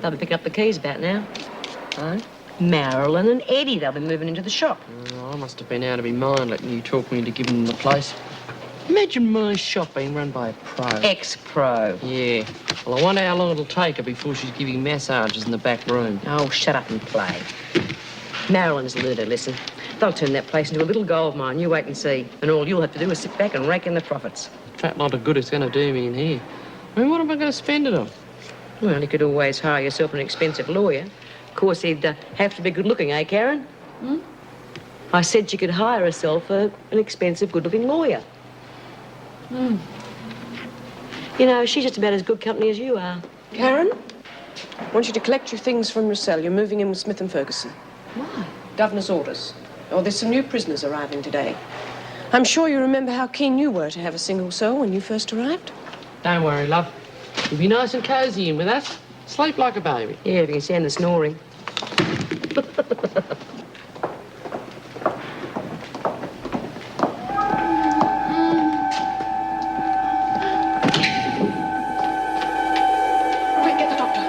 They'll be picking up the keys about now. Oh? Marilyn and Eddie, they'll be moving into the shop. Oh, I must have been out of my mind letting you talk me into giving them the place. Imagine my shop being run by a pro. Ex-pro. Yeah. Well, I wonder how long it'll take her before she's giving massages in the back room. Oh, shut up and play. Marilyn's learned her lesson. They'll turn that place into a little gold mine. You wait and see. And all you'll have to do is sit back and rake in the profits. A fat lot of good it's going to do me in here. I mean, what am I going to spend it on? Well, you could always hire yourself an expensive lawyer. Of course, he'd have to be good-looking, eh, Karen? Hmm? I said she could hire herself an expensive, good-looking lawyer. Hmm. You know, she's just about as good company as you are. Karen, I want you to collect your things from Russell. You're moving in with Smith and Ferguson. Why? Governor's orders. Oh, there's some new prisoners arriving today. I'm sure you remember how keen you were to have a single cell when you first arrived. Don't worry, love. You'll be nice and cosy in with us. Sleep like a baby. Yeah, if you can stand the snoring. Quick, get the doctor.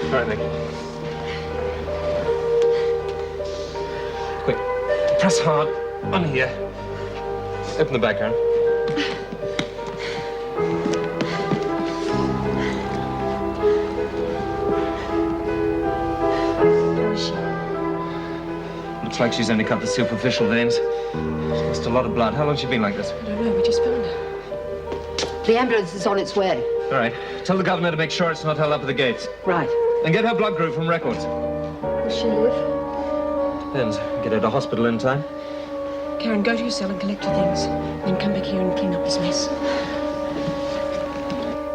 All right, Nick. Quick. Press hard. On here. Open the back, Aaron. How is she? Looks like she's only cut the superficial veins. She's lost a lot of blood. How long's she been like this? I don't know, we just found her. The ambulance is on its way. All right. Tell the governor to make sure it's not held up at the gates. Right. And get her blood group from records. Will she live? Depends. Get her to hospital in time. Karen, go to your cell and collect your things. Then come back here and clean up this mess.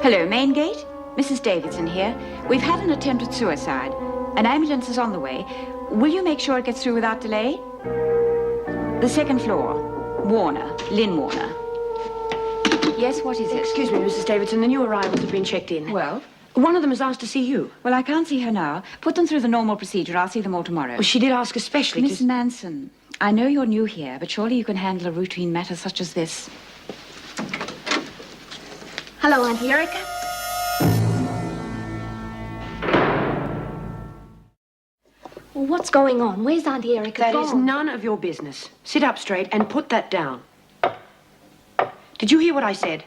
Hello, main gate. Mrs. Davidson here. We've had an attempted suicide. An ambulance is on the way. Will you make sure it gets through without delay? The second floor. Warner. Lynn Warner. Yes, what is it? Excuse me, Mrs. Davidson. The new arrivals have been checked in. Well? One of them has asked to see you. Well, I can't see her now. Put them through the normal procedure. I'll see them all tomorrow. Well, she did ask especially Miss Manson, I know you're new here, but surely you can handle a routine matter such as this. Hello, Auntie Erica. Well, what's going on? Where's Auntie Erica That gone? is none of your business. Sit up straight and put that down. Did you hear what I said?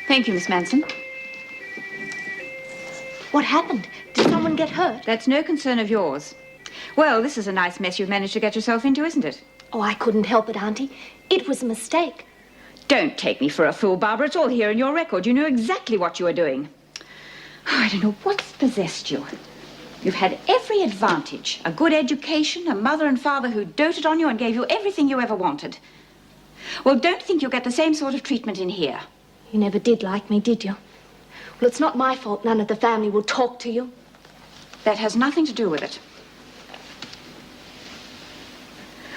Thank you, Miss Manson. What happened? Did someone get hurt? That's no concern of yours. Well, this is a nice mess you've managed to get yourself into, isn't it? Oh, I couldn't help it, Auntie. It was a mistake. Don't take me for a fool, Barbara. It's all here in your record. You knew exactly what you were doing. Oh, I don't know what's possessed you. You've had every advantage. A good education, a mother and father who doted on you and gave you everything you ever wanted. Well, don't think you'll get the same sort of treatment in here. You never did like me, did you? Well, it's not my fault none of the family will talk to you. That has nothing to do with it.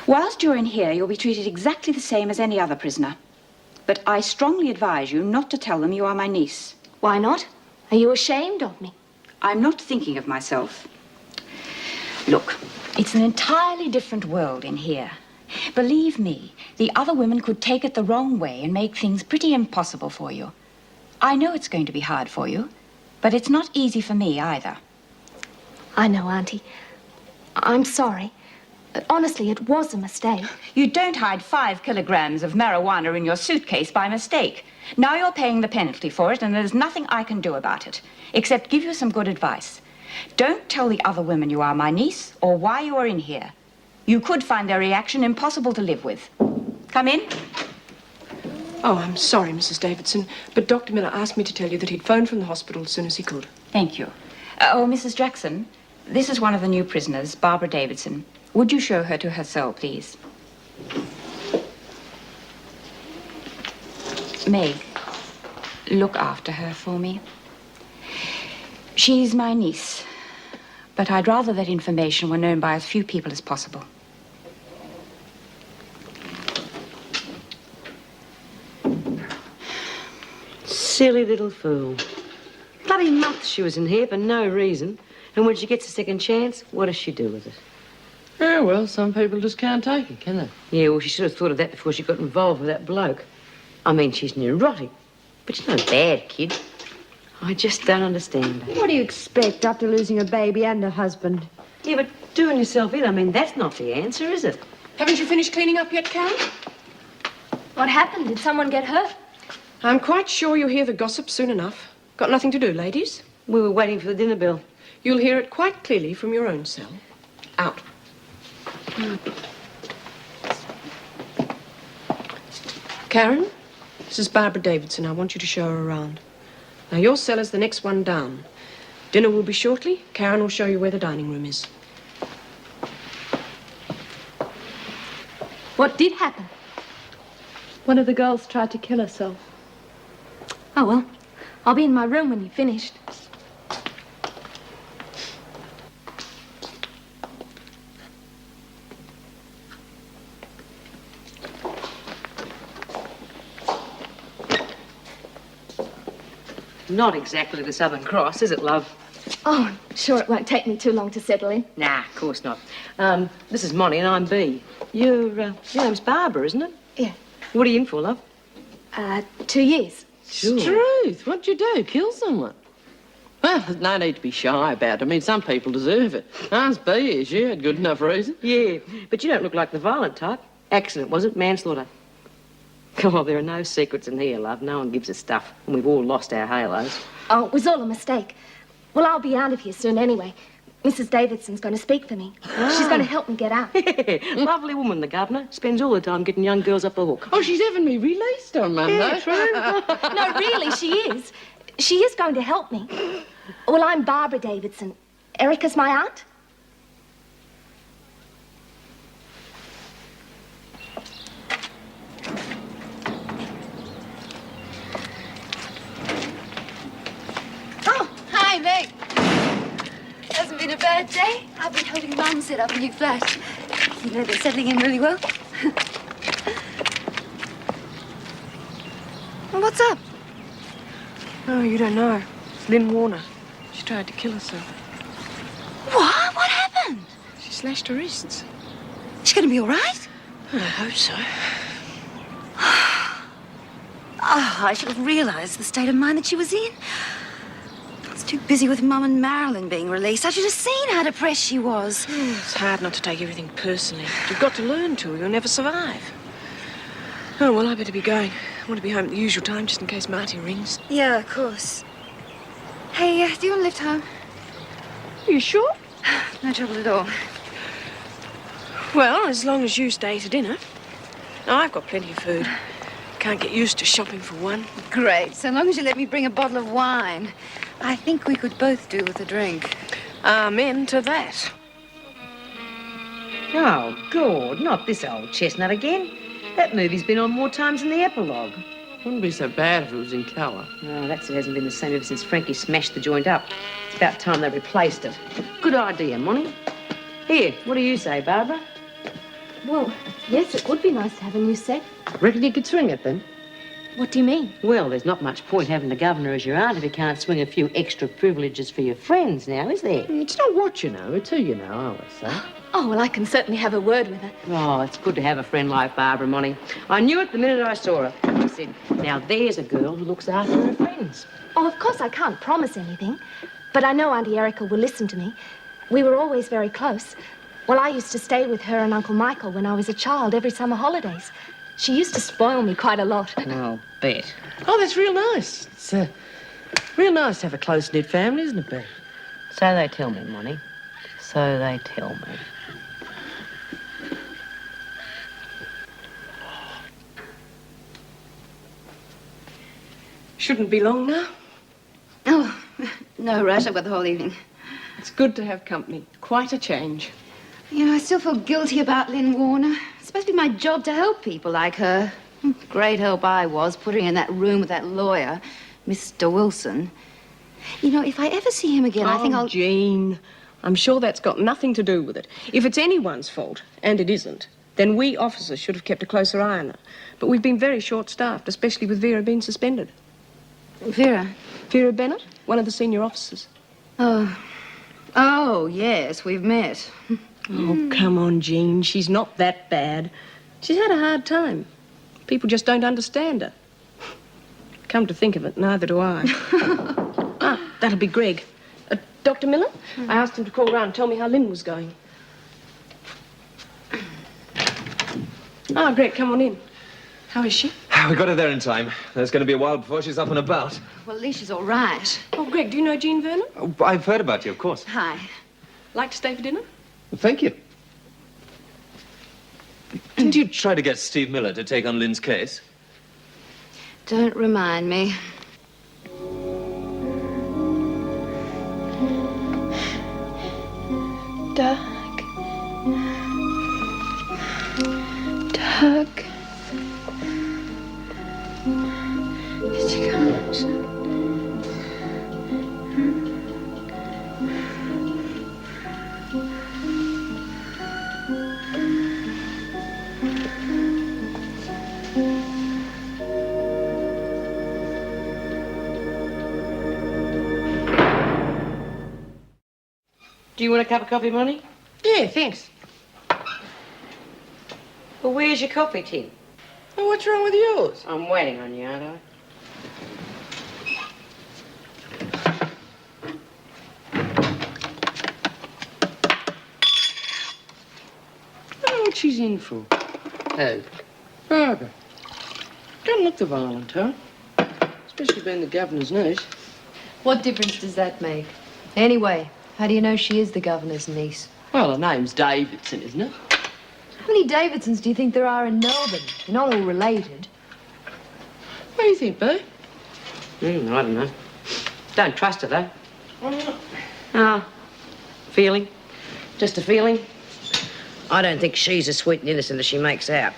Whilst you're in here, you'll be treated exactly the same as any other prisoner. But I strongly advise you not to tell them you are my niece. Why not? Are you ashamed of me? I'm not thinking of myself. Look, it's an entirely different world in here. Believe me, the other women could take it the wrong way and make things pretty impossible for you. I know it's going to be hard for you, but it's not easy for me either. I know, Auntie. I'm sorry. But honestly, it was a mistake. You don't hide 5 kilograms of marijuana in your suitcase by mistake. Now you're paying the penalty for it, and there's nothing I can do about it, except give you some good advice. Don't tell the other women you are my niece or why you are in here. You could find their reaction impossible to live with. Come in. Oh, I'm sorry, Mrs. Davidson, but Dr. Miller asked me to tell you that he'd phoned from the hospital as soon as he could. Thank you. Oh, Mrs. Jackson, this is one of the new prisoners, Barbara Davidson. Would you show her to her cell, please? Meg, look after her for me. She's my niece. But I'd rather that information were known by as few people as possible. Silly little fool. Bloody months she was in here for no reason. And when she gets a second chance, what does she do with it? Yeah, well, some people just can't take it, can they? Yeah, well, she should have thought of that before she got involved with that bloke. I mean, she's neurotic, but she's no bad kid. I just don't understand her. What do you expect after losing a baby and a husband? Yeah, but doing yourself in, I mean, that's not the answer, is it? Haven't you finished cleaning up yet, Karen? What happened? Did someone get hurt? I'm quite sure you'll hear the gossip soon enough. Got nothing to do, ladies? We were waiting for the dinner bell. You'll hear it quite clearly from your own cell. Out. Karen, this is Barbara Davidson. I want you to show her around. Now, your cell is the next one down. Dinner will be shortly. Karen will show you where the dining room is. What did happen? One of the girls tried to kill herself. Oh, well, I'll be in my room when you've finished. Not exactly the Southern Cross, is it, love? Oh, I'm sure it won't take me too long to settle in. Nah, of course not. This is Monty and I'm Bea. Your name's Barbara, isn't it? Yeah. What are you in for, love? 2 years. Sure. Truth, what'd you do? Kill someone? Well, there's no need to be shy about it. I mean, some people deserve it. Ask Bea, she had good enough reason. Yeah, but you don't look like the violent type. Accident, was it? Manslaughter? Oh, there are no secrets in here, love. No one gives a stuff. And we've all lost our halos. Oh, it was all a mistake. Well, I'll be out of here soon anyway. Mrs. Davidson's going to speak for me. She's going to help me get out. Lovely woman, the governor. Spends all the time getting young girls up the hook. Oh, she's having me released on Monday. Yeah, true. No, really, she is. She is going to help me. Well, I'm Barbara Davidson. Erica's my aunt. Oh, hi, Meg. Hasn't been a bad day. I've been helping Mum set up a new flat. You know, they're settling in really well. Well, what's up? Oh, you don't know. It's Lynn Warner. She tried to kill herself. What? What happened? She slashed her wrists. She's going to be all right? I hope so. Oh, I should have realised the state of mind that she was in. I was too busy with Mum and Marilyn being released. I should have seen how depressed she was. It's hard not to take everything personally. You've got to learn to, or you'll never survive. Oh, well, I better be going. I want to be home at the usual time, just in case Marty rings. Yeah, of course. Hey, do you want to lift home? Are you sure? No trouble at all. Well, as long as you stay to dinner. I've got plenty of food. Can't get used to shopping for one. Great, so long as you let me bring a bottle of wine. I think we could both do with a drink. Amen to that. Oh, God, not this old chestnut again. That movie's been on more times than the epilogue. Wouldn't be so bad if it was in colour. Oh, that's it hasn't been the same ever since Frankie smashed the joint up. It's about time they replaced it. Good idea, Monty. Here, what do you say, Barbara? Well, yes, it would be nice to have a new set. Reckon you could swing it then? What do you mean? Well, there's not much point having the governor as your aunt if you can't swing a few extra privileges for your friends now, is there? It's not what you know, it's who you know, I always say. Oh, well, I can certainly have a word with her. Oh, it's good to have a friend like Barbara, Monty. I knew it the minute I saw her. I said, now there's a girl who looks after her friends. Oh, of course I can't promise anything, but I know Auntie Erica will listen to me. We were always very close. Well, I used to stay with her and Uncle Michael when I was a child every summer holidays. She used to spoil me quite a lot. Oh, bet. Oh, that's real nice. It's real nice to have a close-knit family, isn't it, Bea? So they tell me, Monty. So they tell me. Shouldn't be long now. Oh, no rush. I've got the whole evening. It's good to have company. Quite a change. You know, I still feel guilty about Lynn Warner. It's supposed to be my job to help people like her. Great help I was, putting her in that room with that lawyer, Mr. Wilson. You know, if I ever see him again, I think I'll... Jean, I'm sure that's got nothing to do with it. If it's anyone's fault, and it isn't, then we officers should have kept a closer eye on her. But we've been very short-staffed, especially with Vera being suspended. Vera? Vera Bennett, one of the senior officers. Oh, yes, we've met. Oh, come on, Jean. She's not that bad. She's had a hard time. People just don't understand her. Come to think of it, neither do I. That'll be Greg. Dr. Miller? I asked him to call round and tell me how Lynn was going. Greg, come on in. How is she? We got her there in time. There's going to be a while before she's up and about. Well, at least she's all right. Oh, Greg, do you know Jean Vernon? Oh, I've heard about you, of course. Hi. Like to stay for dinner? Thank you. Didn't you try to get Steve Miller to take on Lynn's case? Don't remind me. Doug. Doug. Did you come? Do you want a cup of coffee, Monty? Yeah, thanks. Well, where's your coffee tin? Well, what's wrong with yours? I'm waiting on you, aren't I? I don't know what she's in for. Who? Barbara. Don't look the violent, huh? Especially being the governor's niece. What difference does that make? Anyway, how do you know she is the governor's niece? Well, her name's Davidson, isn't it? How many Davidsons do you think there are in Melbourne? They're not all related. What do you think, Boo? I don't know. Don't trust her, though. Why not? Ah, feeling. Just a feeling. I don't think she's as sweet and innocent as she makes out.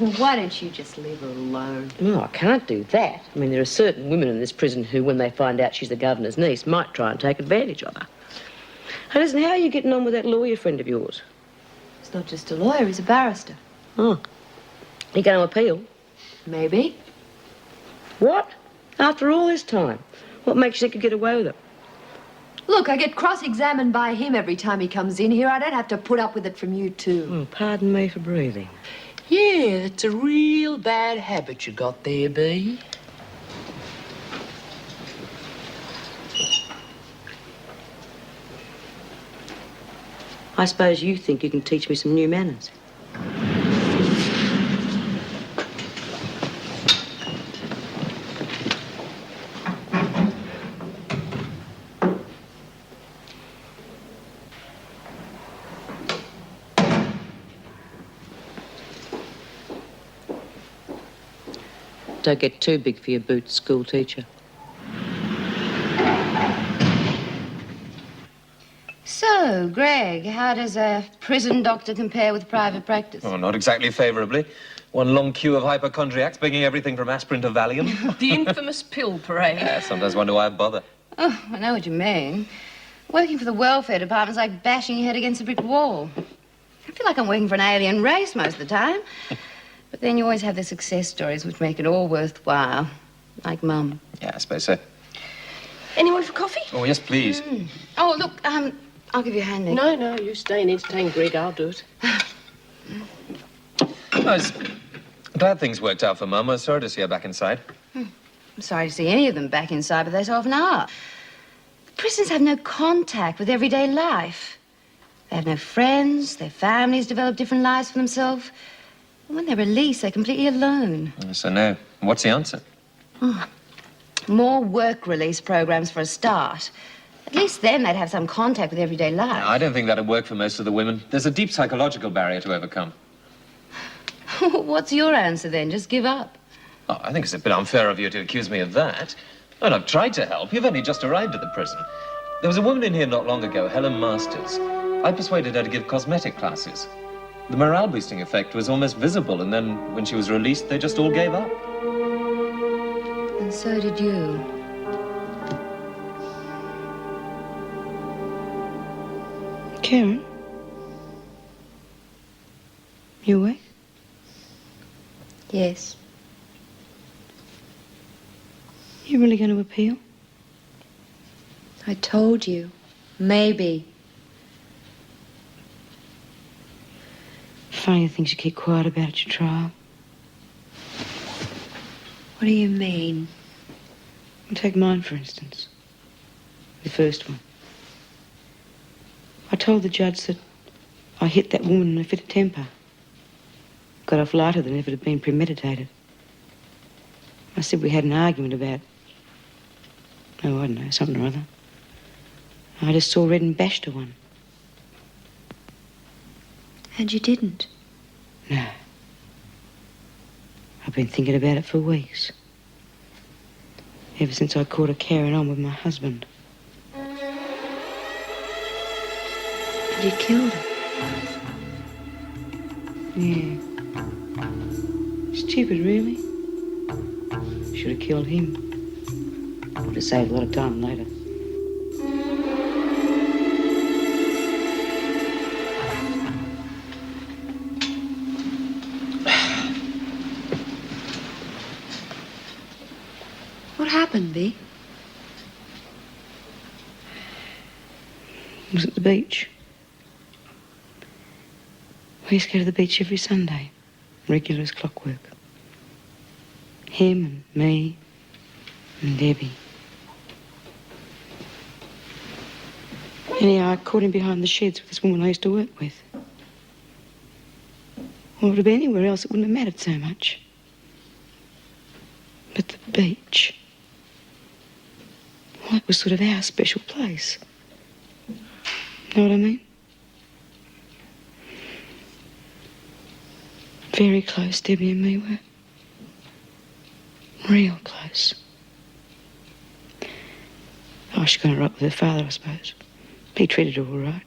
Well, why don't you just leave her alone? No, I can't do that. I mean, there are certain women in this prison who, when they find out she's the governor's niece, might try and take advantage of her. Hey, listen, how are you getting on with that lawyer friend of yours? He's not just a lawyer, he's a barrister. Oh. You going to appeal? Maybe. What? After all this time? What makes you think you get away with it? Look, I get cross-examined by him every time he comes in here. I don't have to put up with it from you, too. Oh, pardon me for breathing. Yeah, it's a real bad habit you got there, Bee. I suppose you think you can teach me some new manners. Don't get too big for your boots, school teacher. So, Greg, how does a prison doctor compare with private practice? Oh, not exactly favourably. One long queue of hypochondriacs begging everything from aspirin to Valium. The infamous pill parade. Yeah, sometimes wonder why I bother. Oh, I know what you mean. Working for the welfare department's like bashing your head against a brick wall. I feel like I'm working for an alien race most of the time. But then you always have the success stories which make it all worthwhile. Like Mum. Yeah, I suppose so. Anyone for coffee? Oh, yes, please. Oh, look, I'll give you a hand, Meg. No, you stay and entertain Greg. I'll do it. I was glad things worked out for Mum. I was sorry to see her back inside. I'm sorry to see any of them back inside, but they so often are. The prisoners have no contact with everyday life. They have no friends. Their families develop different lives for themselves. And when they're released, they're completely alone. So no. What's the answer? More work release programs for a start. At least then they'd have some contact with everyday life. I don't think that'd work for most of the women. There's a deep psychological barrier to overcome. What's your answer then? Just give up. Oh, I think it's a bit unfair of you to accuse me of that. Well, I've tried to help. You've only just arrived at the prison. There was a woman in here not long ago, Helen Masters. I persuaded her to give cosmetic classes. The morale-boosting effect was almost visible, and then when she was released, they just all gave up. And so did you. Karen? You awake? Yes. You really going to appeal? I told you. Maybe. Funny the things you keep quiet about at your trial. What do you mean? Well, take mine, for instance. The first one. I told the judge that I hit that woman in a fit of temper. Got off lighter than if it had been premeditated. I said we had an argument about, oh, I don't know, something or other. I just saw red and bashed her one. And you didn't? No. I've been thinking about it for weeks. Ever since I caught her carrying on with my husband. And you killed her? Yeah. Stupid, really. Should have killed him. Would have saved a lot of time later. What happened, Bea? It was at the beach. We used to go to the beach every Sunday, regular as clockwork. Him and me and Debbie. Anyhow, I caught him behind the sheds with this woman I used to work with. Well, it would have been anywhere else, it wouldn't have mattered so much. But the beach, well, that was sort of our special place. Know what I mean? Very close, Debbie and me were. Real close. Oh, she got it right with her father, I suppose. He treated her all right.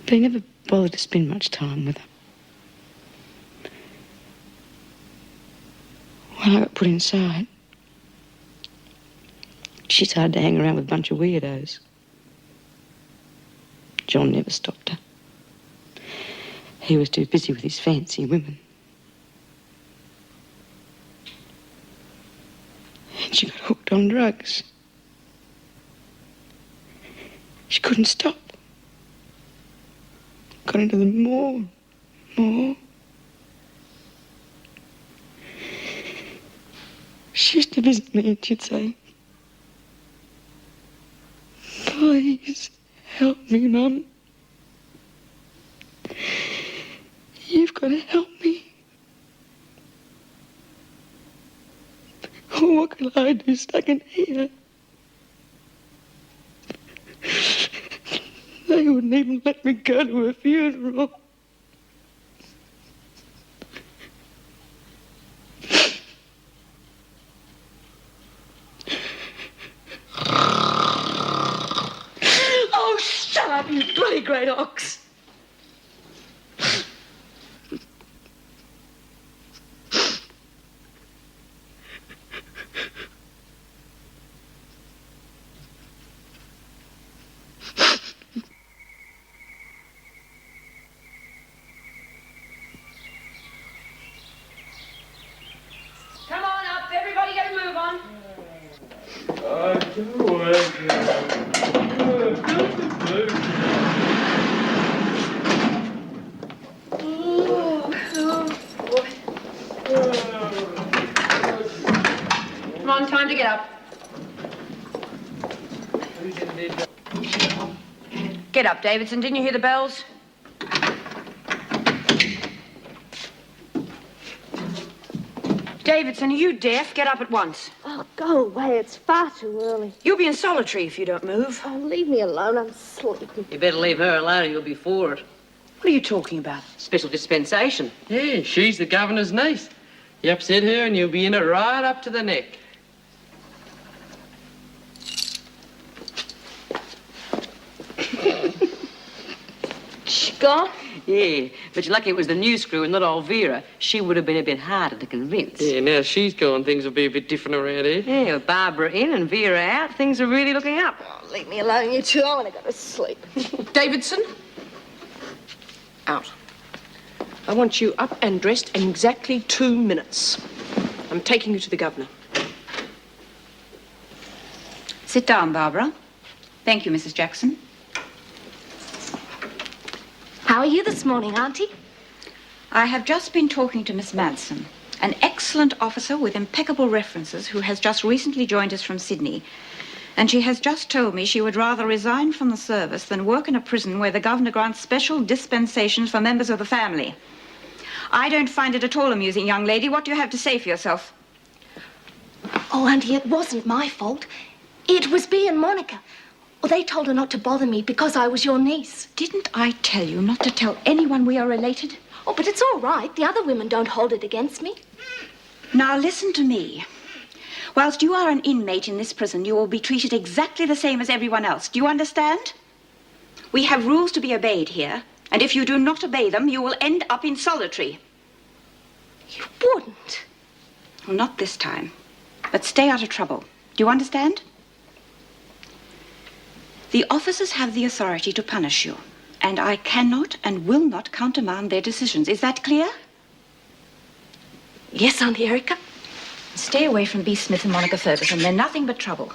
But he never bothered to spend much time with her. When I got put inside, she started to hang around with a bunch of weirdos. John never stopped her. He was too busy with his fancy women. And she got hooked on drugs. She couldn't stop. Got into them more. She used to visit me and she'd say, "Please help me, Mum. You've got to help me." Oh, what could I do stuck in here? They wouldn't even let me go to her funeral. Oh, shut up, you bloody great ox. Come on up, everybody get a move on. Come on, time to get up. Get up, Davidson. Didn't you hear the bells? Davidson, are you deaf? Get up at once. Oh, go away. It's far too early. You'll be in solitary if you don't move. Oh, leave me alone. I'm sleepy. You better leave her alone or you'll be for it. What are you talking about? Special dispensation. Yeah, she's the governor's niece. You upset her and you'll be in it right up to the neck. She gone? Yeah, but you're lucky it was the new screw and not old Vera. She would have been a bit harder to convince. Yeah, now she's gone, things will be a bit different around here. Yeah, with Barbara in and Vera out, things are really looking up. Oh, leave me alone, you two. I want to go to sleep. Davidson, out. I want you up and dressed in exactly 2 minutes. I'm taking you to the governor. Sit down, Barbara. Thank you, Mrs. Jackson. How are you this morning, Auntie? I have just been talking to Miss Manson, an excellent officer with impeccable references who has just recently joined us from Sydney. And she has just told me she would rather resign from the service than work in a prison where the governor grants special dispensations for members of the family. I don't find it at all amusing, young lady. What do you have to say for yourself? Oh, Auntie, it wasn't my fault. It was Bea and Monica. Well, they told her not to bother me because I was your niece. Didn't I tell you not to tell anyone we are related? Oh, but it's all right. The other women don't hold it against me. Now, listen to me. Whilst you are an inmate in this prison, you will be treated exactly the same as everyone else. Do you understand? We have rules to be obeyed here, and if you do not obey them, you will end up in solitary. You wouldn't. Well, not this time. But stay out of trouble. Do you understand? The officers have the authority to punish you, and I cannot and will not countermand their decisions. Is that clear? Yes, Auntie Erica. Stay away from B. Smith and Monica Ferguson. They're nothing but trouble.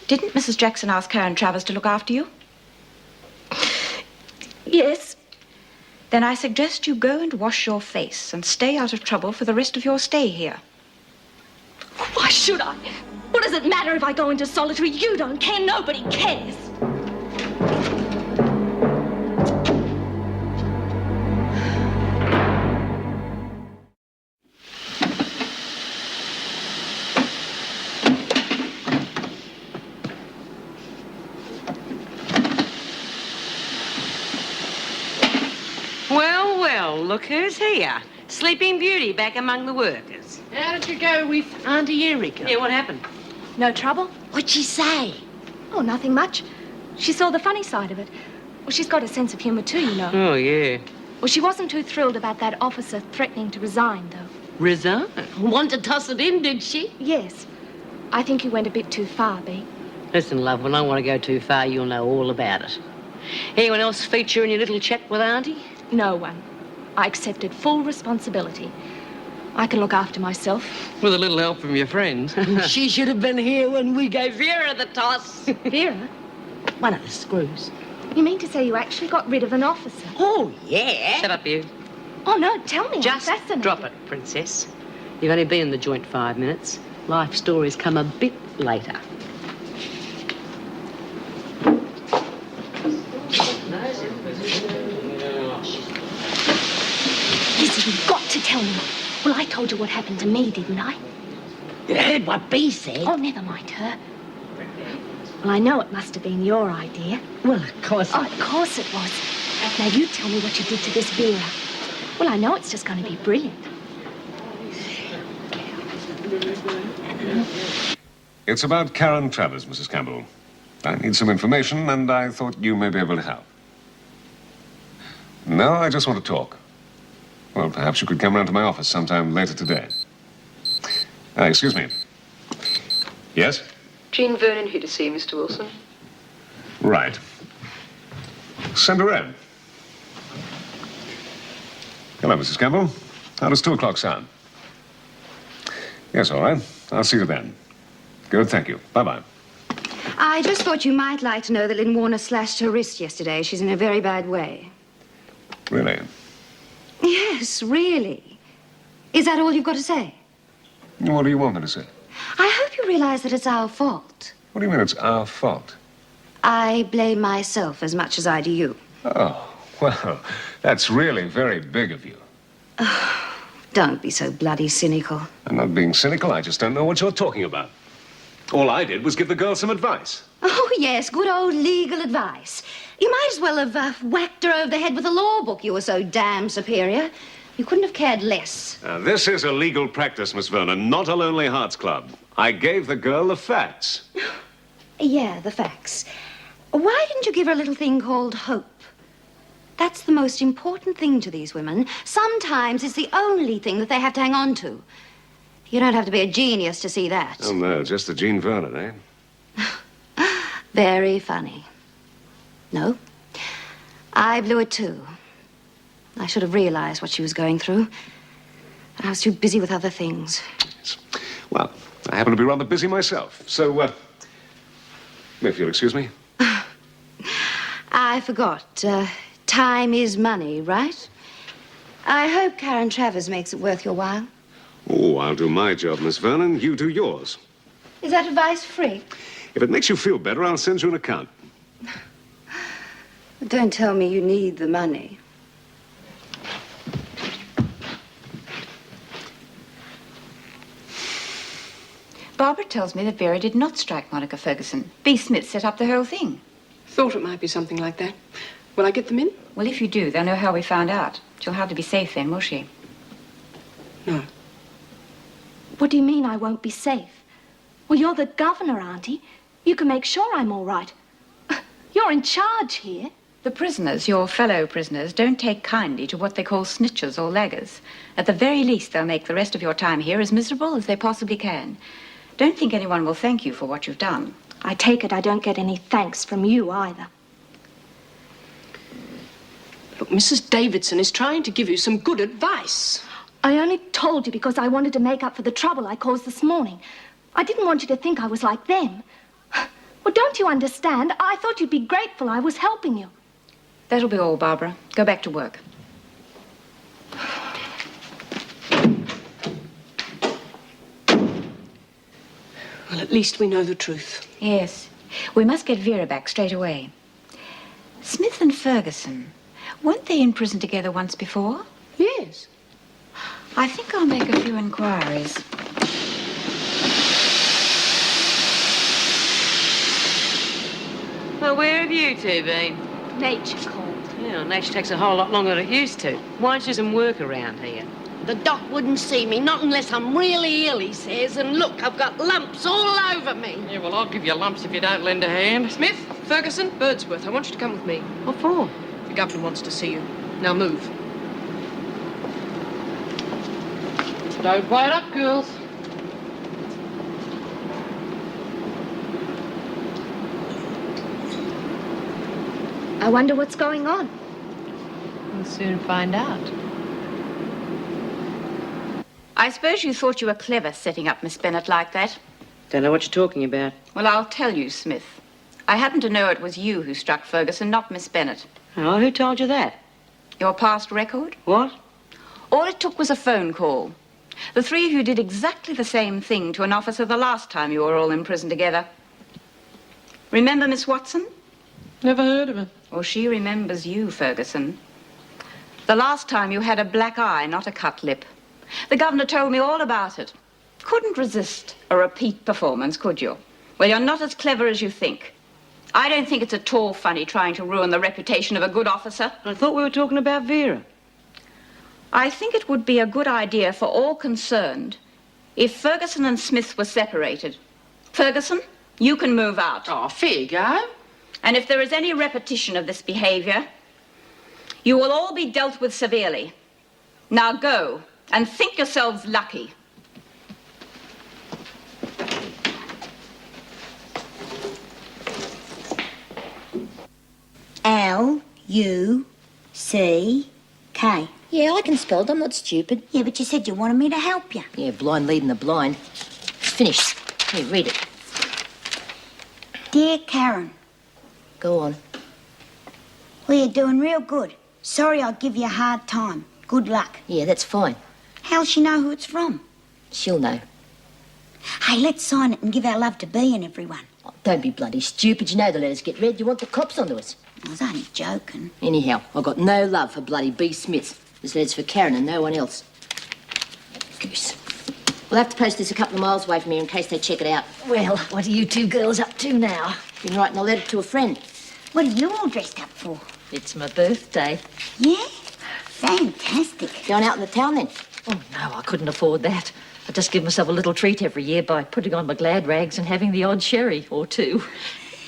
Didn't Mrs. Jackson ask Karen Travers to look after you? Yes. Then I suggest you go and wash your face and stay out of trouble for the rest of your stay here. Why should I? What does it matter if I go into solitary? You don't care. Nobody cares. Well, well, look who's here. Sleeping Beauty back among the workers. How did you go with Auntie Erica? Yeah, what happened? No trouble? What'd she say? Oh, nothing much. She saw the funny side of it. Well, she's got a sense of humour too, you know. Oh, yeah. Well, she wasn't too thrilled about that officer threatening to resign, though. Resign? Wanted to toss it in, did she? Yes. I think he went a bit too far, Bea. Listen, love, when I want to go too far, you'll know all about it. Anyone else feature in your little chat with Auntie? No one. I accepted full responsibility. I can look after myself. With a little help from your friends. She should have been here when we gave Vera the toss. Vera? One of the screws. You mean to say you actually got rid of an officer? Oh, yeah. Shut up, you. Oh, no, tell me. Just I'm fascinated. drop it, Princess. You've only been in the joint 5 minutes. Life stories come a bit later. Listen, you've got to tell me. Well, I told you what happened to me, didn't I? You heard what Bea said. Oh, never mind her. Well, I know it must have been your idea. Well, of course. Oh, of course it was. Now, you tell me what you did to this Vera. Well, I know it's just going to be brilliant. It's about Karen Travers, Mrs. Campbell. I need some information, and I thought you may be able to help. No, I just want to talk. Well, perhaps you could come round to my office sometime later today. Excuse me. Yes? Jean Vernon here to see you, Mr. Wilson. Right. Send her in. Hello, Mrs. Campbell. How does 2 o'clock sound? Yes, all right. I'll see you then. Good, thank you. Bye-bye. I just thought you might like to know that Lynn Warner slashed her wrist yesterday. She's in a very bad way. Really? Yes, really. Is that all you've got to say? What do you want me to say? I hope you realize that it's our fault. What do you mean it's our fault? I blame myself as much as I do you. Oh, well, that's really very big of you. Don't be so bloody cynical. I'm not being cynical. I just don't know what you're talking about. All I did was give the girl some advice. Oh, yes, good old legal advice. You might as well have whacked her over the head with a law book. You were so damn superior. You couldn't have cared less. Now, this is a legal practice, Miss Vernon, not a Lonely Hearts Club. I gave the girl the facts. Yeah, the facts. Why didn't you give her a little thing called hope? That's the most important thing to these women. Sometimes it's the only thing that they have to hang on to. You don't have to be a genius to see that. Oh, no, just the Jean Vernon, eh? Very funny. No, I blew it too. I should have realized what she was going through. But I was too busy with other things. Well, I happen to be rather busy myself. So, if you'll excuse me. I forgot. Time is money, right? I hope Karen Travers makes it worth your while. Oh, I'll do my job, Miss Vernon. You do yours. Is that advice free? If it makes you feel better, I'll send you an account. But don't tell me you need the money. Barbara tells me that Vera did not strike Monica Ferguson. B. Smith set up the whole thing. Thought it might be something like that. Will I get them in? Well, if you do, they'll know how we found out. She'll hardly be safe then, will she? No. What do you mean I won't be safe? Well, you're the governor, Auntie. You can make sure I'm all right. You're in charge here. The prisoners, your fellow prisoners, don't take kindly to what they call snitchers or laggers. At the very least, they'll make the rest of your time here as miserable as they possibly can. Don't think anyone will thank you for what you've done. I take it I don't get any thanks from you either. Look, Mrs. Davidson is trying to give you some good advice. I only told you because I wanted to make up for the trouble I caused this morning. I didn't want you to think I was like them. Well, don't you understand? I thought you'd be grateful I was helping you. That'll be all, Barbara. Go back to work. Well, at least we know the truth. Yes. We must get Vera back straight away. Smith and Ferguson, weren't they in prison together once before? Yes. I think I'll make a few inquiries. Well, where have you two been? Nature called. Yeah, nature takes a whole lot longer than it used to. Why don't you do some work around here? The doc wouldn't see me, not unless I'm really ill, he says. And look, I've got lumps all over me. Yeah, well, I'll give you lumps if you don't lend a hand. Smith, Ferguson, Birdsworth, I want you to come with me. What for? The governor wants to see you. Now move. Don't wait up, girls. I wonder what's going on. We'll soon find out. I suppose you thought you were clever setting up Miss Bennet like that. Don't know what you're talking about. Well, I'll tell you, Smith. I happen to know it was you who struck Ferguson, not Miss Bennet. Oh, who told you that? Your past record? What? All it took was a phone call. The three of you did exactly the same thing to an officer the last time you were all in prison together. Remember Miss Watson? Never heard of her. Well, she remembers you, Ferguson. The last time you had a black eye, not a cut lip. The governor told me all about it. Couldn't resist a repeat performance, could you? Well, you're not as clever as you think. I don't think it's at all funny trying to ruin the reputation of a good officer. I thought we were talking about Vera. I think it would be a good idea for all concerned if Ferguson and Smith were separated. Ferguson, you can move out. Oh, fair go. And if there is any repetition of this behavior, you will all be dealt with severely. Now go and think yourselves lucky. L-U-C-K. Yeah, I can spell it. I'm not stupid. Yeah, but you said you wanted me to help you. Yeah, blind leading the blind. It's finished. Here, read it. Dear Karen, Go on. well, you're doing real good. Sorry I'll give you a hard time. Good luck. Yeah, that's fine. How'll she know who it's from? She'll know. Hey, let's sign it and give our love to Bea and everyone. Oh, don't be bloody stupid. You know the letters get read. You want the cops onto us. I was only joking. Anyhow, I've got no love for bloody B. Smith. This letter's for Karen and no one else. Goose. We'll have to post this a couple of miles away from here in case they check it out. Well, what are you two girls up to now? Been writing a letter to a friend. What are you all dressed up for? It's my birthday. Yeah? Fantastic. Going out in the town then? Oh, no, I couldn't afford that. I just give myself a little treat every year by putting on my glad rags and having the odd sherry or two.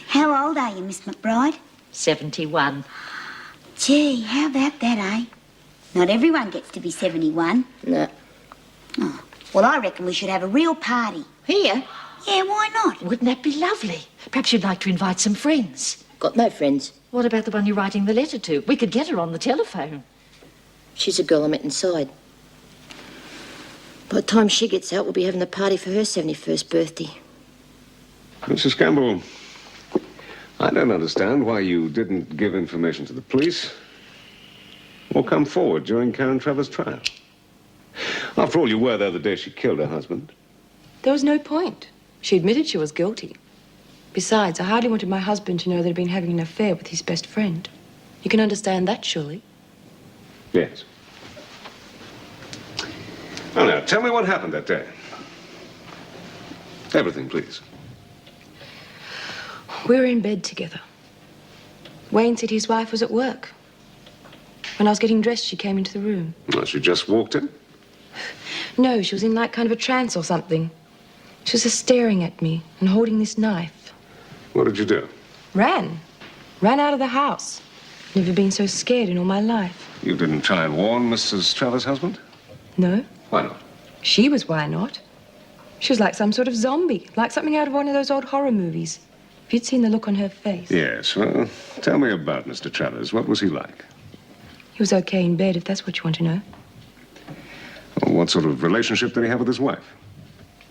How old are you, Miss McBride? 71. Gee, how about that, eh? Not everyone gets to be 71. No. Oh, well, I reckon we should have a real party. Here? Yeah, why not? Wouldn't that be lovely? Perhaps you'd like to invite some friends. Got no friends. What about the one you're writing the letter to? We could get her on the telephone. She's a girl I met inside. By the time she gets out, we'll be having a party for her 71st birthday. Mrs. Campbell, I don't understand why you didn't give information to the police or come forward during Karen Trevor's trial. After all, you were there the day she killed her husband. There was no point. She admitted she was guilty. Besides, I hardly wanted my husband to know that he'd been having an affair with his best friend. You can understand that, surely. Yes. Oh, now, tell me what happened that day. Everything, please. We were in bed together. Wayne said his wife was at work. When I was getting dressed, she came into the room. Well, she just walked in? No, she was in like kind of a trance or something. She was just staring at me and holding this knife. What did you do? Ran out of the house. Never been so scared in all my life. You didn't try and warn Mrs. Trevor's husband? No. Why not? She was why not. She was like some sort of zombie, like something out of one of those old horror movies. If you'd seen the look on her face. Yes, well, tell me about Mr. Travers. What was he like? He was okay in bed, if that's what you want to know. Well, what sort of relationship did he have with his wife?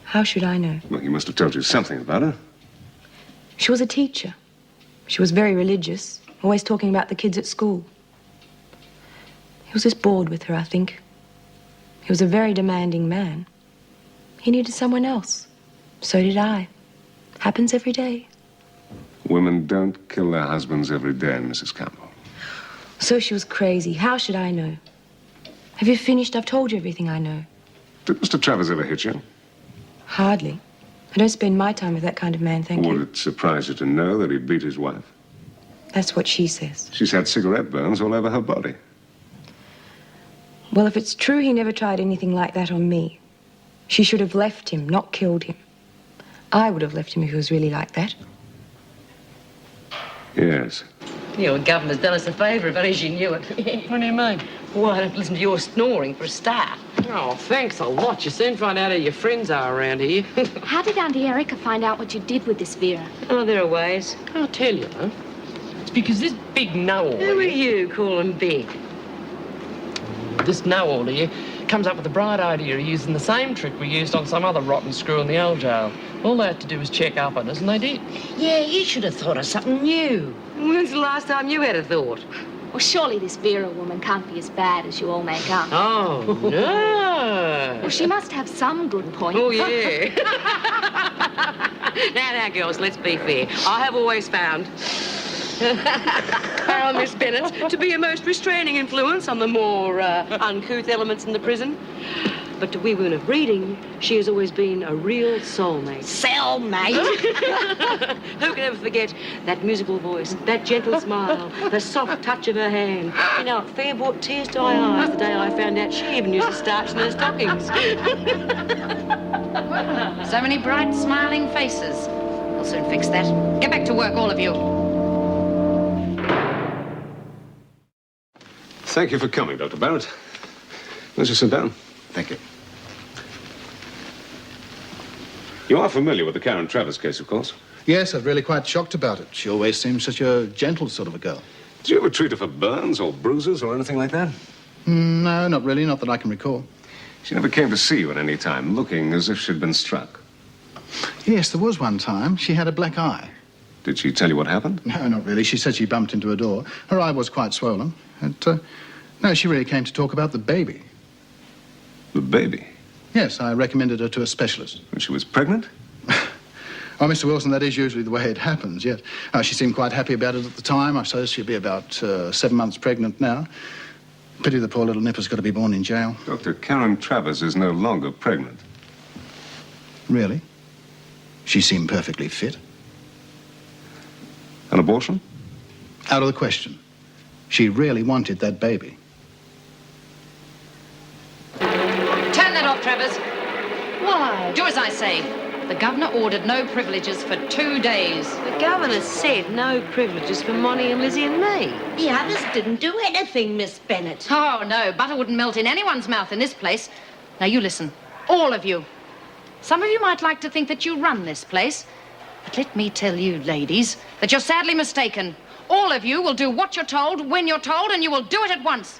How should I know? Well, he must have told you something about her. She was a teacher. She was very religious, always talking about the kids at school. He was just bored with her, I think. He was a very demanding man. He needed someone else. So did I. Happens every day. Women don't kill their husbands every day, Mrs. Campbell. So she was crazy. How should I know? Have you finished? I've told you everything I know. Did Mr. Travers ever hit you? Hardly. I don't spend my time with that kind of man, thank you. Would it surprise you to know that he beat his wife? That's what she says. She's had cigarette burns all over her body. Well, if it's true he never tried anything like that on me, she should have left him, not killed him. I would have left him if he was really like that. Yes. Your governor's done us a favour, if only she knew it. What do you mean? Why, don't listen to your snoring for a start. Oh, thanks a lot. You soon find out who your friends are around here. How did Auntie Erica find out what you did with this Vera? Oh, there are ways. I'll tell you, huh? It's because this big know-all Who are you calling big? This know-all here comes up with the bright idea of using the same trick we used on some other rotten screw in the old jail. All they had to do was check up on us, and they did. Yeah, you should have thought of something new. When's the last time you had a thought? Well, surely this Vera woman can't be as bad as you all make up. Oh, no. Well, she must have some good points. Oh, yeah. Now, girls, let's be fair. I have always found our Miss Bennet to be a most restraining influence on the more uncouth elements in the prison. But to we women of breeding, she has always been a real soulmate. Cellmate? Who can ever forget that musical voice, that gentle smile, the soft touch of her hand? You know, it fair brought tears to my eyes the day I found out she even uses starch in her stockings. So many bright, smiling faces. We'll soon fix that. Get back to work, all of you. Thank you for coming, Dr. Barrett. Won't you sit down? Thank you. You are familiar with the Karen Travers case, of course. Yes, I was really quite shocked about it. She always seemed such a gentle sort of a girl. Did you ever treat her for burns or bruises or anything like that? No, not really, not that I can recall. She never came to see you at any time, looking as if she'd been struck. Yes, there was one time. She had a black eye. Did she tell you what happened? No, not really. She said she bumped into a door. Her eye was quite swollen. And, no, she really came to talk about the baby. The baby? Yes, I recommended her to a specialist. When she was pregnant? Oh, Mr. Wilson, that is usually the way it happens, yes. She seemed quite happy about it at the time. I suppose she'll be about 7 months pregnant now. Pity the poor little nipper's got to be born in jail. Dr. Karen Travers is no longer pregnant. Really? She seemed perfectly fit. An abortion? Out of the question. She really wanted that baby. Turn that off, Travers. Why? Do as I say. The governor ordered no privileges for 2 days. The governor said no privileges for Monty and Lizzie and me. The others didn't do anything, Miss Bennet. Oh, no, butter wouldn't melt in anyone's mouth in this place. Now, you listen. All of you. Some of you might like to think that you run this place. But let me tell you, ladies, that you're sadly mistaken. All of you will do what you're told, when you're told, and you will do it at once.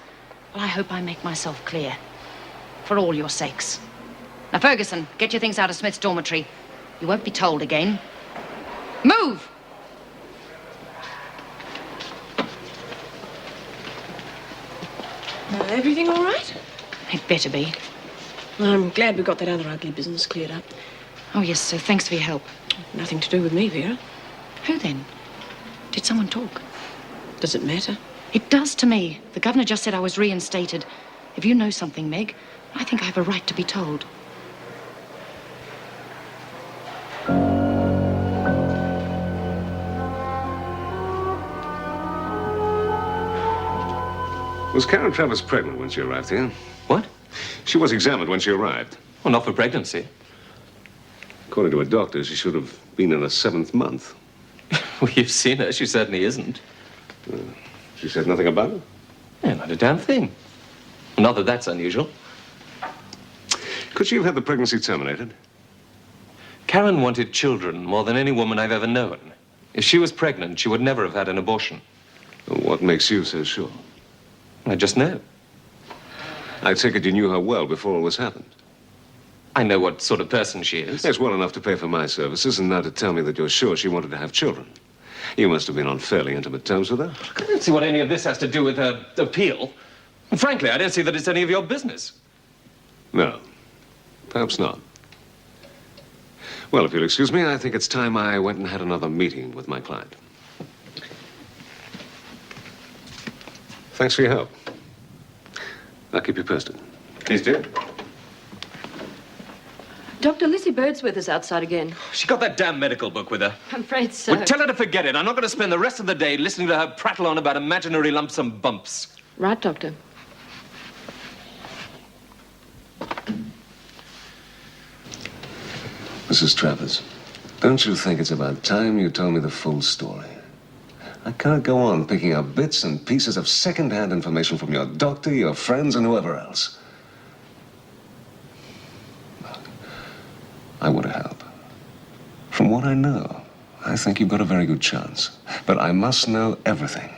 Well, I hope I make myself clear. For all your sakes. Now, Ferguson, get your things out of Smith's dormitory. You won't be told again. Move! Everything all right? It better be. I'm glad we got that other ugly business cleared up. Oh, yes, so thanks for your help. Nothing to do with me, Vera. Who then? Did someone talk? Does it matter? It does to me. The governor just said I was reinstated. If you know something, Meg, I think I have a right to be told. Was Karen Travers pregnant when she arrived here? What? She was examined when she arrived. Well, not for pregnancy. According to a doctor, she should have been in her 7th month. Well, you've seen her. She certainly isn't. She said nothing about it? Yeah, not a damn thing. Not that that's unusual. Could she have had the pregnancy terminated? Karen wanted children more than any woman I've ever known. If she was pregnant, she would never have had an abortion. Well, what makes you so sure? I just know. I take it you knew her well before all this happened. I know what sort of person she is. Yes, well enough to pay for my services, and now to tell me that you're sure she wanted to have children. You must have been on fairly intimate terms with her. I don't see what any of this has to do with her appeal. And frankly, I don't see that it's any of your business. No, perhaps not. Well, if you'll excuse me, I think it's time I went and had another meeting with my client. Thanks for your help. I'll keep you posted. Please do. Dr. Lizzie Birdsworth is outside again. She got that damn medical book with her. I'm afraid so. Well, tell her to forget it. I'm not going to spend the rest of the day listening to her prattle on about imaginary lumps and bumps. Right, Doctor. Mrs. Travers, don't you think it's about time you told me the full story? I can't go on picking up bits and pieces of second-hand information from your doctor, your friends, and whoever else. I want to help. From what I know, I think you've got a very good chance. But I must know everything.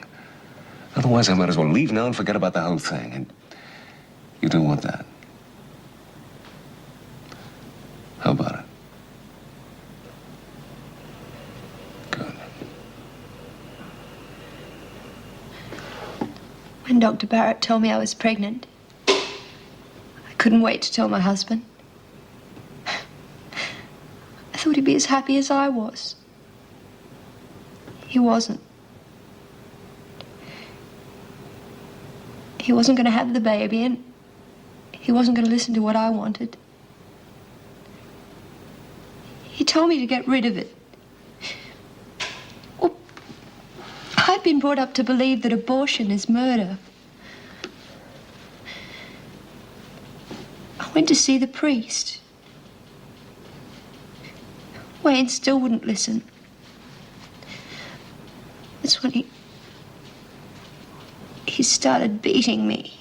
Otherwise, I might as well leave now and forget about the whole thing. And you don't want that. How about it? When Dr. Barrett told me I was pregnant, I couldn't wait to tell my husband. I thought he'd be as happy as I was. He wasn't. He wasn't going to have the baby, and he wasn't going to listen to what I wanted. He told me to get rid of it. Well, I've been brought up to believe that abortion is murder. I went to see the priest. Wayne still wouldn't listen. That's when he started beating me.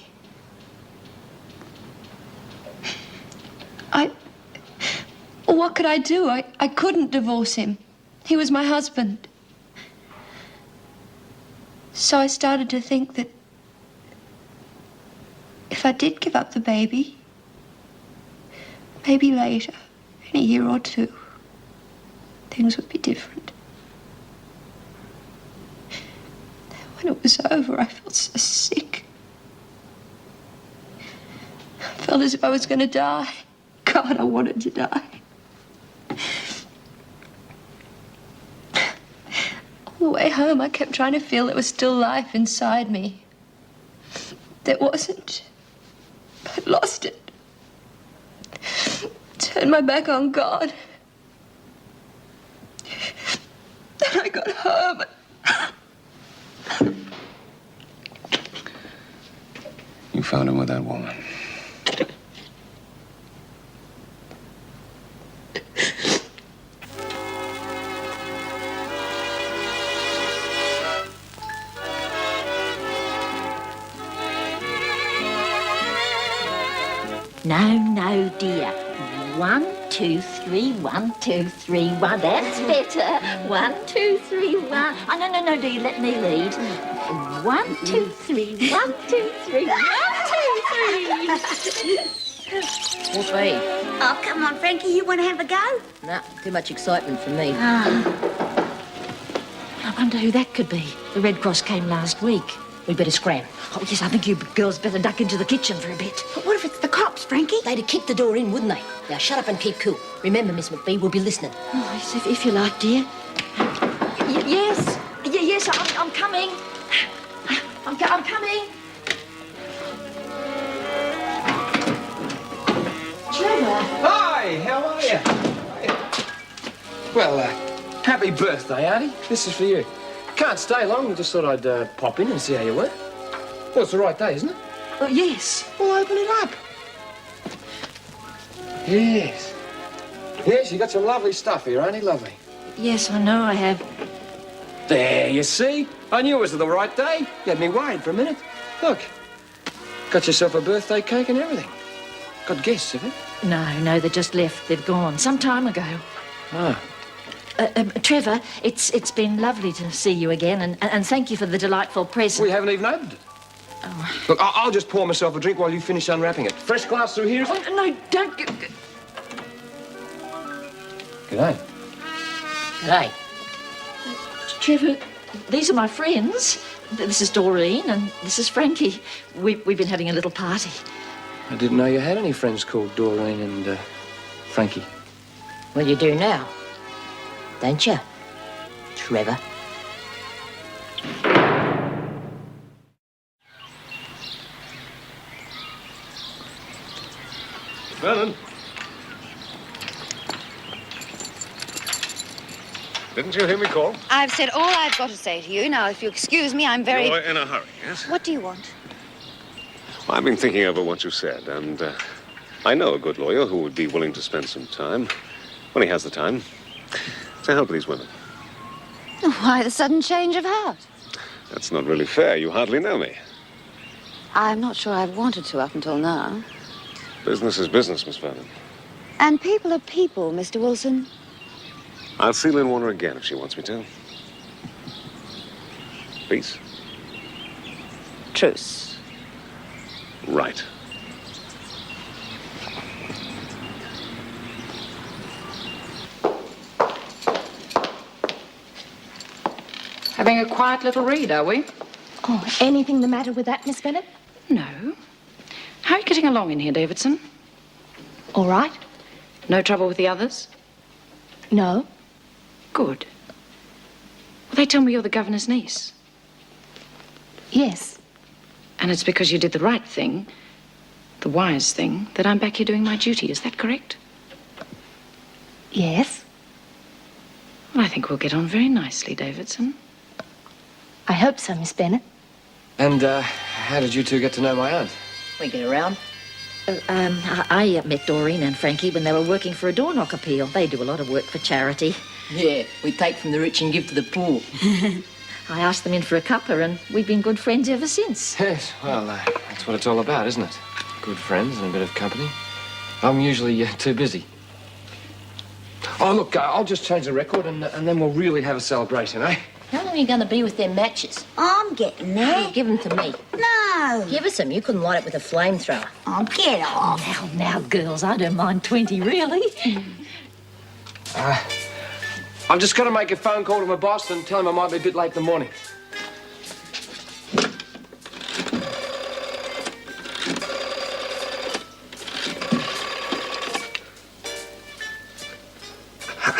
What could I do? I couldn't divorce him. He was my husband. So I started to think that if I did give up the baby, maybe later, in a year or two, things would be different. When it was over, I felt so sick. I felt as if I was going to die. God, I wanted to die. All the way home, I kept trying to feel there was still life inside me. There wasn't. I lost it. Turned my back on God. Then I got home. You found him with that woman. No, no, dear. 1, 2, 3, 1, 2, 3, 1. That's better. 1, 2, 3, 1. Oh, no, do you let me lead? 1, 2, 3, 1, 2, 3, 1, 2, 3. Whoopee. Oh, come on, Frankie, you want to have a go? No, too much excitement for me. I wonder who that could be. The Red Cross came last week. We'd better scram. Oh, yes, I think you girls better duck into the kitchen for a bit. But what if it's the cops, Frankie? They'd have kicked the door in, wouldn't they? Now, shut up and keep cool. Remember, Miss McBee, we'll be listening. Oh, yes, if you like, dear. Yes, I'm coming. I'm coming. Trevor. Hi, how are you? Well, happy birthday, Auntie. This is for you. Can't stay long. I just thought I'd pop in and see how you were. Well, it's the right day, isn't it? Oh, yes. Well, open it up. Yes. Yes, you got some lovely stuff here, Auntie. Lovely. Yes, I know I have. There, you see? I knew it was the right day. You had me worried for a minute. Look. Got yourself a birthday cake and everything. Got guests, have you? No, they just left. They've gone some time ago. Ah. Trevor, it's been lovely to see you again, and thank you for the delightful present. We haven't even opened it. Oh. Look, I'll just pour myself a drink while you finish unwrapping it. Fresh glass through here, is it? Oh, no, don't. G'day. G'day. Trevor, these are my friends. This is Doreen, and this is Frankie. We've been having a little party. I didn't know you had any friends called Doreen and Frankie. Well, you do now. Don't you, Trevor? Vernon. Didn't you hear me call? I've said all I've got to say to you. Now, if you excuse me, I'm very... You're in a hurry, yes? What do you want? I've been thinking over what you said, and I know a good lawyer who would be willing to spend some time, when he has the time, to help these women. Why the sudden change of heart? That's not really fair. You hardly know me. I'm not sure I've wanted to up until now. Business is business, Miss Vernon. And people are people, Mr. Wilson. I'll see Lynn Warner again if she wants me to. Peace. Truce. Right. Having a quiet little read, are we? Oh, anything the matter with that, Miss Bennett? No. How are you getting along in here, Davidson? All right. No trouble with the others? No. Good. Well, they tell me you're the governor's niece. Yes. And it's because you did the right thing, the wise thing, that I'm back here doing my duty. Is that correct? Yes. Well, I think we'll get on very nicely, Davidson. I hope so, Miss Bennett. And how did you two get to know my aunt? We get around. I met Doreen and Frankie when they were working for a door knock appeal. They do a lot of work for charity. Yeah, we take from the rich and give to the poor. I asked them in for a cuppa, and we've been good friends ever since. Yes, well, that's what it's all about, isn't it? Good friends and a bit of company. I'm usually too busy. Oh, look, I'll just change the record and then we'll really have a celebration, eh? How long are you going to be with them matches? I'm getting there. Give them to me. No. Give us them. You couldn't light it with a flamethrower. Oh, get off. Now, girls, I don't mind 20, really. I've just got to make a phone call to my boss and tell him I might be a bit late in the morning.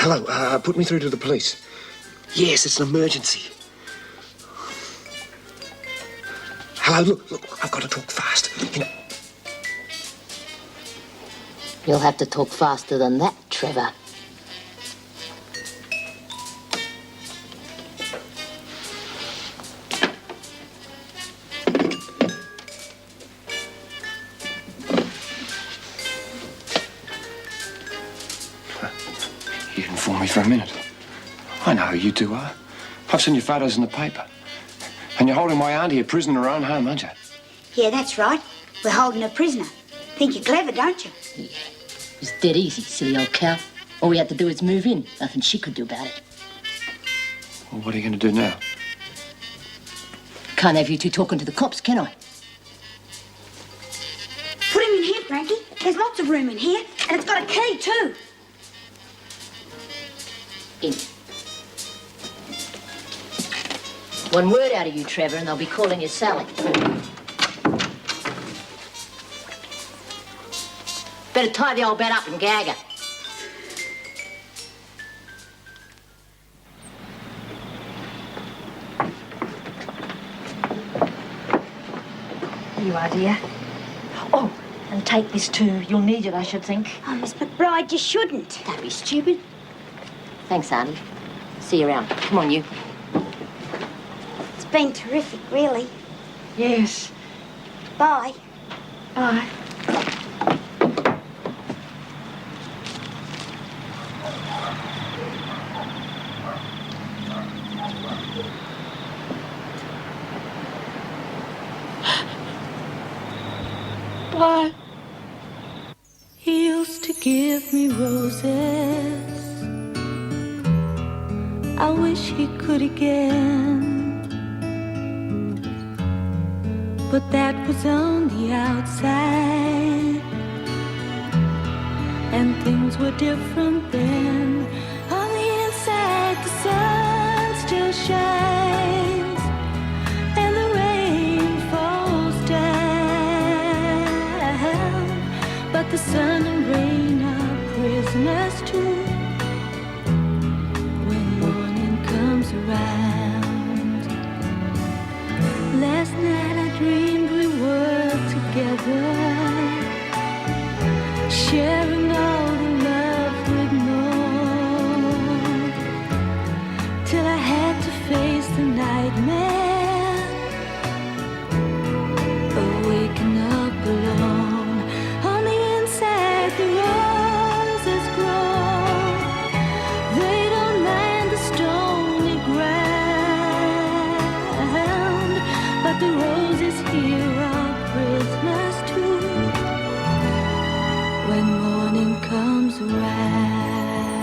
Hello, put me through to the police. Yes, it's an emergency. Hello, look, I've got to talk fast. You know. You'll have to talk faster than that, Trevor. You didn't fool me for a minute. I know who you two are. I've seen your photos in the paper. And you're holding my auntie a prisoner in her own home, aren't you? Yeah, that's right. We're holding a prisoner. Think you're clever, don't you? was dead easy, silly old cow. All we had to do was move in. Nothing she could do about it. Well, what are you going to do now? Can't have you two talking to the cops, can I? Put him in here, Frankie. There's lots of room in here, and it's got a key too. In. One word out of you, Trevor, and they'll be calling you Sally. Better tie the old bat up and gag her. Here you are, dear. Oh, and take this too. You'll need it, I should think. Oh, Miss McBride, you shouldn't. Don't be stupid. Thanks, Auntie. See you around. Come on, you. It's been terrific, really. Yes. Bye. Bye. Bye. He used to give me roses. I wish he could again. But that was on the outside, and things were different then. On the inside, the sun still shines, and the rain falls down. But the sun and rain are prisoners too when morning comes around. Last night I dreamed we were together, sharing all the love we'd known, till I had to face the nightmare of waking up alone. On the inside the roses grow, they don't mind the stony ground, but the roses here are prisoners too when morning comes around.